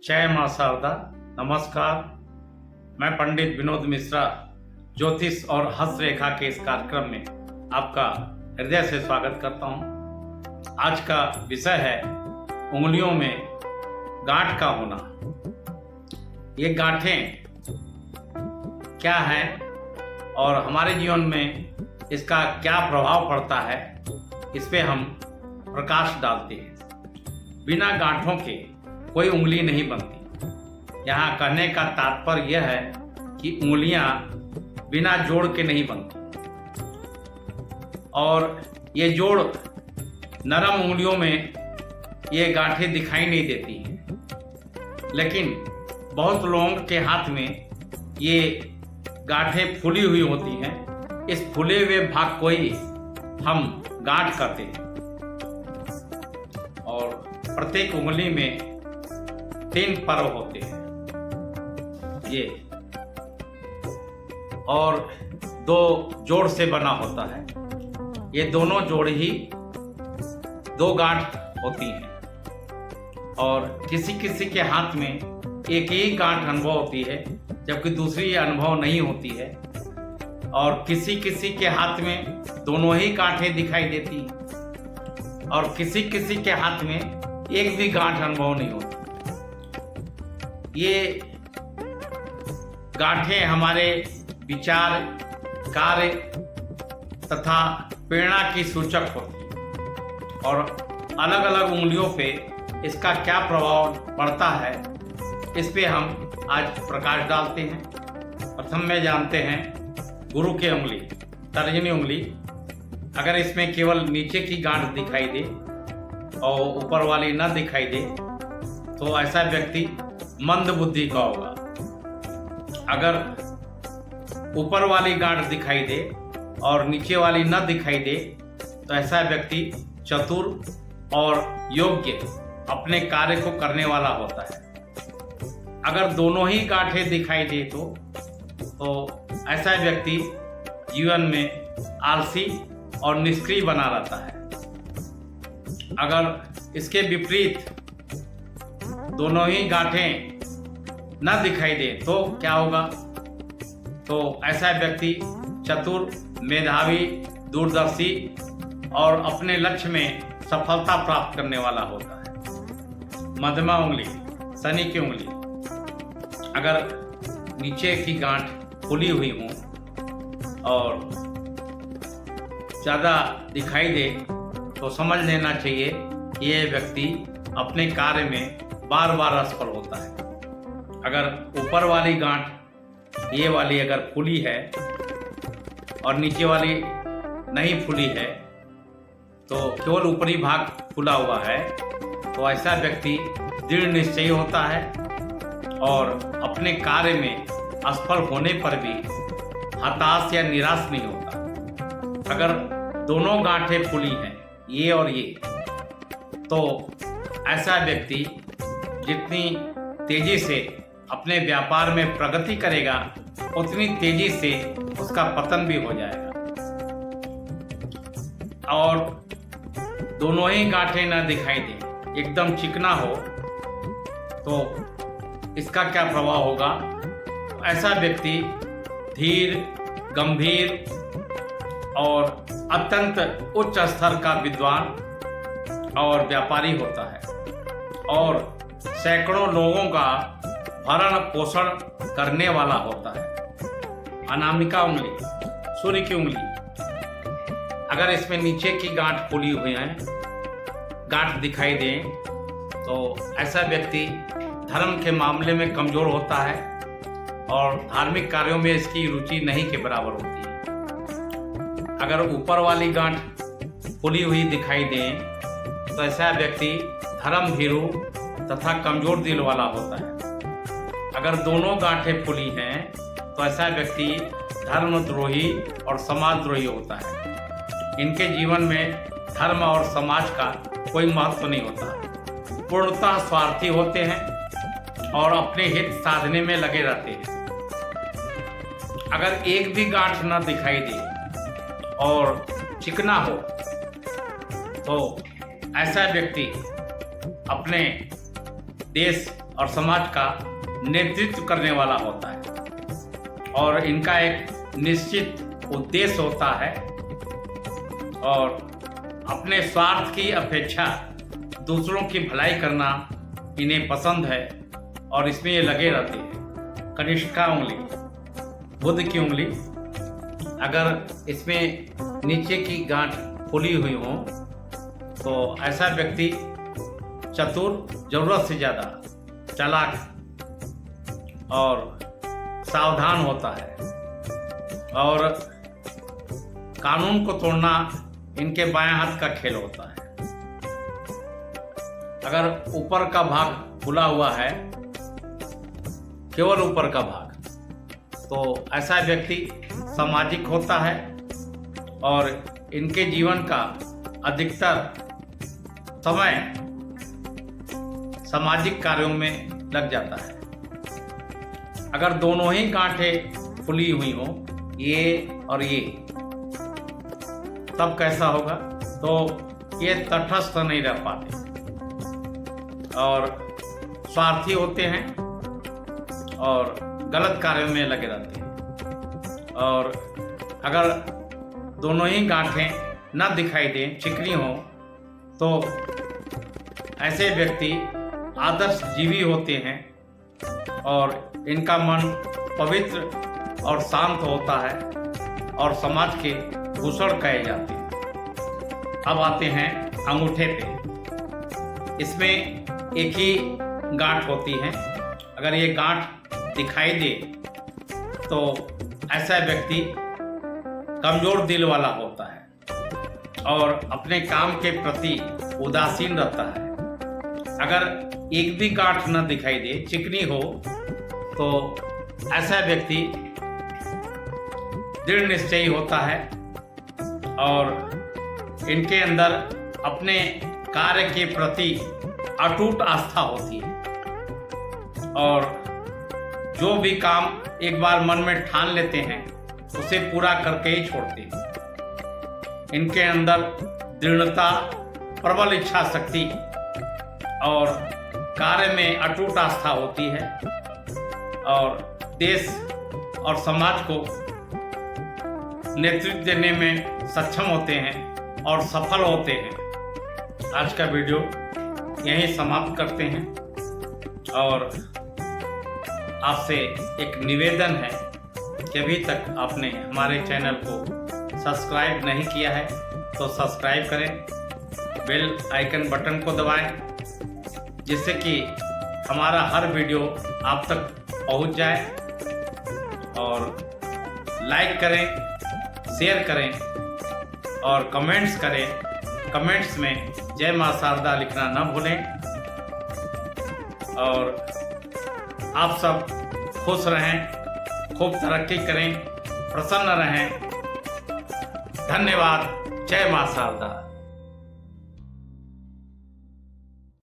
जय मां शारदा। नमस्कार। मैं पंडित विनोद मिश्रा ज्योतिष और हस्तरेखा के इस कार्यक्रम में आपका हृदय से स्वागत करता हूं। आज का विषय है उंगलियों में गांठ का होना। ये गांठें क्या है और हमारे जीवन में इसका क्या प्रभाव पड़ता है, इस पे हम प्रकाश डालते हैं। बिना गांठों के कोई उंगली नहीं बनती। यहाँ कहने का तात्पर्य यह है कि उंगलियां बिना जोड़ के नहीं बनती और ये जोड़ नरम उंगलियों में ये गांठें दिखाई नहीं देती हैं, लेकिन बहुत लोगों के हाथ में ये गांठें फूली हुई होती हैं। इस फूले हुए भाग को ही हम गांठ कहते हैं और प्रत्येक उंगली में 3 पर्व होते हैं ये, और 2 जोड़ से बना होता है। ये दोनों जोड़ ही 2 गांठ होती हैं और किसी किसी के हाथ में एक ही गांठ अनुभव होती है, जबकि दूसरी अनुभव नहीं होती है। और किसी किसी के हाथ में दोनों ही गांठें दिखाई देती हैं और किसी किसी के हाथ में एक भी गांठ अनुभव नहीं होती। ये गांठें हमारे विचार, कार्य तथा प्रेरणा की सूचक होती हैं और अलग अलग उंगलियों पे इसका क्या प्रभाव पड़ता है, इस पे हम आज प्रकाश डालते हैं। प्रथम में जानते हैं गुरु की उंगली, तर्जनी उंगली। अगर इसमें केवल नीचे की गांठ दिखाई दे और ऊपर वाली न दिखाई दे तो ऐसा व्यक्ति मंद बुद्धि का होगा। अगर ऊपर वाली गांठ दिखाई दे और नीचे वाली न दिखाई दे तो ऐसा व्यक्ति चतुर और योग्य अपने कार्य को करने वाला होता है। अगर दोनों ही गांठें दिखाई दे तो ऐसा व्यक्ति जीवन में आलसी और निष्क्रिय बना रहता है। अगर इसके विपरीत दोनों ही गांठें न दिखाई दे तो क्या होगा? तो ऐसा व्यक्ति चतुर, मेधावी, दूरदर्शी और अपने लक्ष्य में सफलता प्राप्त करने वाला होता है। मध्यमा उंगली, शनि की उंगली। अगर नीचे की गांठ फूली हुई हो और ज़्यादा दिखाई दे तो समझ लेना चाहिए कि यह व्यक्ति अपने कार्य में बार बार असफल होता है। अगर ऊपर वाली गांठ ये वाली अगर फूली है और नीचे वाली नहीं फूली है, तो केवल ऊपरी भाग फूला हुआ है, तो ऐसा व्यक्ति दृढ़ निश्चयी होता है और अपने कार्य में असफल होने पर भी हताश या निराश नहीं होता। अगर दोनों गांठें फूली हैं, ये और ये, तो ऐसा व्यक्ति जितनी तेजी से अपने व्यापार में प्रगति करेगा उतनी तेजी से उसका पतन भी हो जाएगा। और दोनों ही गांठें न दिखाई दे, एकदम चिकना हो, तो इसका क्या प्रभाव होगा? ऐसा व्यक्ति धीर, गंभीर और अत्यंत उच्च स्तर का विद्वान और व्यापारी होता है और सैकड़ों लोगों का भरण पोषण करने वाला होता है। अनामिका उंगली, सूर्य की उंगली। अगर इसमें नीचे की गांठ फूली हुई है, गांठ दिखाई दे, तो ऐसा व्यक्ति धर्म के मामले में कमजोर होता है और धार्मिक कार्यों में इसकी रुचि नहीं के बराबर होती है। अगर ऊपर वाली गांठ फूली हुई दिखाई दे तो ऐसा व्यक्ति धर्म भीरू तथा कमजोर दिल वाला होता है। अगर दोनों गांठें फूली हैं तो ऐसा व्यक्ति धर्मद्रोही और समाजद्रोही होता है। इनके जीवन में धर्म और समाज का कोई महत्व नहीं होता। पूर्णतः स्वार्थी होते हैं और अपने हित साधने में लगे रहते हैं। अगर एक भी गांठ न दिखाई दे और चिकना हो तो ऐसा व्यक्ति अपने देश और समाज का नेतृत्व करने वाला होता है और इनका एक निश्चित उद्देश्य होता है और अपने स्वार्थ की अपेक्षा दूसरों की भलाई करना इन्हें पसंद है और इसमें ये लगे रहते हैं। कनिष्ठा उंगली, बुध की उंगली, अगर इसमें नीचे की गांठ फूली हुई हो तो ऐसा व्यक्ति चतुर, जरूरत से ज़्यादा चालाक और सावधान होता है और कानून को तोड़ना इनके बाएं हाथ का खेल होता है। अगर ऊपर का भाग खुला हुआ है, केवल ऊपर का भाग, तो ऐसा व्यक्ति सामाजिक होता है और इनके जीवन का अधिकतर समय सामाजिक कार्यों में लग जाता है। अगर दोनों ही गांठें फुली हुई हो, ये और ये, तब कैसा होगा? तो ये तटस्थ नहीं रह पाते और स्वार्थी होते हैं और गलत कार्यों में लगे रहते हैं। और अगर दोनों ही गांठें न दिखाई दें, चिकनी हो, तो ऐसे व्यक्ति आदर्श जीवी होते हैं और इनका मन पवित्र और शांत होता है और समाज के भूषण कहे जाते हैं। अब आते हैं अंगूठे पे। इसमें एक ही गांठ होती है। अगर ये गांठ दिखाई दे तो ऐसा व्यक्ति कमजोर दिल वाला होता है और अपने काम के प्रति उदासीन रहता है। अगर एक भी गांठ न दिखाई दे, चिकनी हो, तो ऐसा व्यक्ति दृढ़ निश्चयी होता है और इनके अंदर अपने कार्य के प्रति अटूट आस्था होती है और जो भी काम एक बार मन में ठान लेते हैं उसे पूरा करके ही छोड़ते हैं। इनके अंदर दृढ़ता, प्रबल इच्छा शक्ति और कार्य में अटूट आस्था होती है और देश और समाज को नेतृत्व देने में सक्षम होते हैं और सफल होते हैं। आज का वीडियो यहीं समाप्त करते हैं और आपसे एक निवेदन है कि अभी तक आपने हमारे चैनल को सब्सक्राइब नहीं किया है तो सब्सक्राइब करें, बेल आइकन बटन को दबाएं जिससे कि हमारा हर वीडियो आप तक पहुंच जाए और लाइक करें, शेयर करें और कमेंट्स करें। कमेंट्स में जय मां शारदा लिखना न भूलें और आप सब खुश रहें, खूब तरक्की करें, प्रसन्न रहें। धन्यवाद। जय मां शारदा।